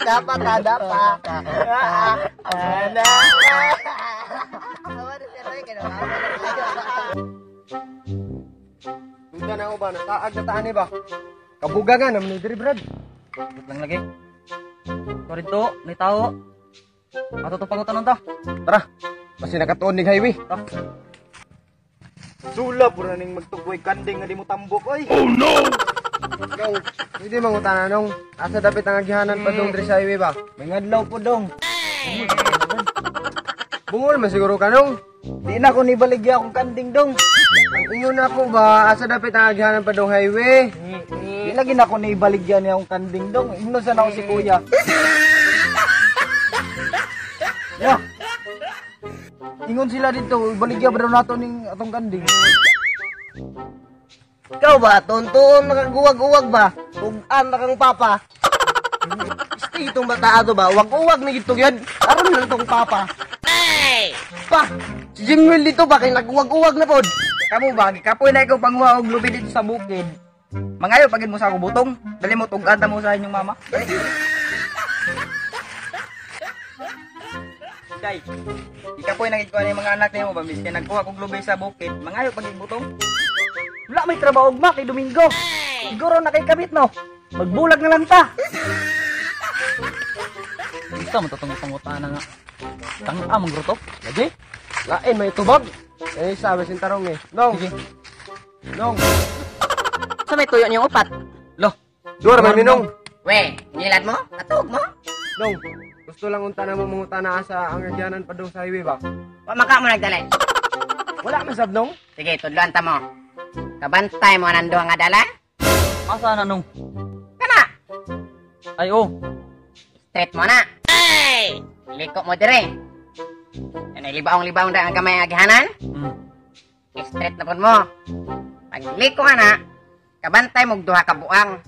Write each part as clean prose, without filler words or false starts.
Dapat ada pak. Bukan ako ba nataag na taan ba? Kabugangan naman ni diri Brad. Lang lagi. Sorry to, may tao. Ato to pangutan ta. Tara, kasi nakatuon ning highway. Sula pura ning magtugoy kanding nga di mo tambok oy. Oh no. Dong, hindi mangutana nung asa dapat ang agihanan pa dong diri sa highway ba? May ngadlaw po dong. Bungol man siguro ka nung. Di na ko nibaligya akong kanding dong. Ang inyo na ko ba asa dapat ang agihanan pa dong highway? Di lagi na ko nibaligya niya akong kanding dong. Ingno sa ako si kuya. Ya. Ingon sila dito, ibaligya ba daw nato ning atong kanding? Ikaw ba, tontoon nakaguwag-uwag ba? Tugan na kang papa. Isti itong bata ato ba? Uwag-uwag na gito yan. Aron lang itong papa. Hey! Pa! Si Jimwell dito ba? Kaya nag-uwag-uwag na pod. Kamu ba, kapoy na ikaw pangwa og lubi dito sa bukid. Mangayo pagid mo sa ako butong. Dali mo tugan ta mo sa inyong mama. Kay, ikapoy na gid ko ani mga anak nimo ba miskin nagkuha kog lubi sa bukid. Mangayo pagid butong. Wala may trabaho ugma kay Domingo. Siguro na kay kabit no. Magbulag na lang ta. Isa mo totong pangutana nga. Tang among gruto. Lagi? Lain may tubag. Eh, sabi sin tarong eh. Nong. Sige. Nong. Sa may tuyo niyong upat. Lo. Duwar may minong. We, nilad mo? Katug mo? Nong. Gusto lang unta na mo mangutana asa ang agihanan pa dong sa highway ba? Pamaka mo nagdala. Wala man sab nong. Sige, tudloan ta mo. Kabantay mo nando nga dala? Asa na nung? Kana! Ay oh. Straight mo na. Hey! Liko mo dire. Yan ay libaong-libaong da ang kamay agihanan. Straight na po mo. Pag liko ka na, kabantay mo duha ka buang.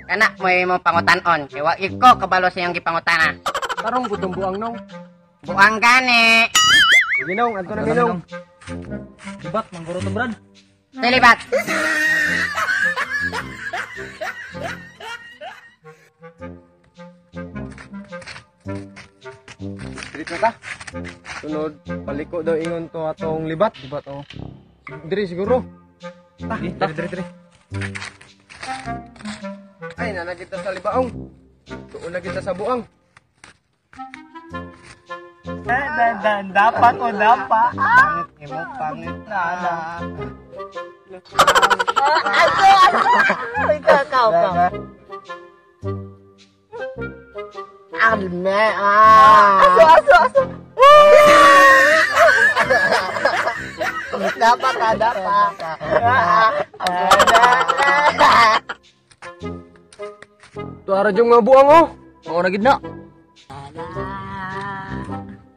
Kana mo pangutan-on. Kaya wag ko kabalo sa iyong gipangutana. Tarong gudong buang nong. Buang gani. Minong, anto na minong. Dibat mangguro to Brad. Silibat. Diri na ta. Sunod, paliko daw ingon to atong libat. Dibat oh. Diri siguro. Diri. Ay, nana kita sa libaong. Tuon na kita sa buang. Dapat o dapat. Pangit mo, pangit Na. Ay, kakaw ka. Alme, Aso. Dapat, dapat. Tuara jong mga buang oh. Oo na gid na.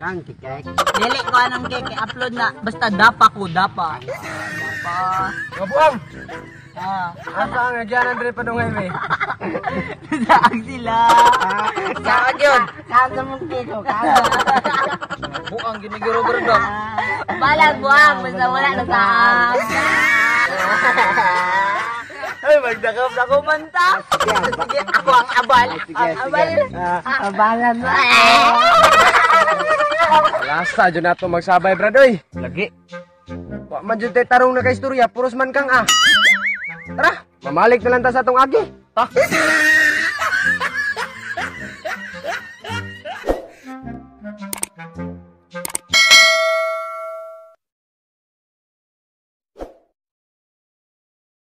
Kang kikek. Dili ko anong keke upload na. Basta dapa ko, dapa. Mga buang. Ah, Asa ang agihanan diri pa dong highway? saan sila? Saan yun? Saan sa mong keko? Buang giniguro-guro dong. Balag buwang, basta wala na saan. Ay, magdakap-dakap man ta. Sige, ako ang abal. Ang abal. Abalan mo. Lasta dyan na ito magsabay bradoy. Lagi. Wa man dyan tayo tarong na ka istorya, puros man kang ah. Tara, mamalik na lang ta sa atong agi. Ta.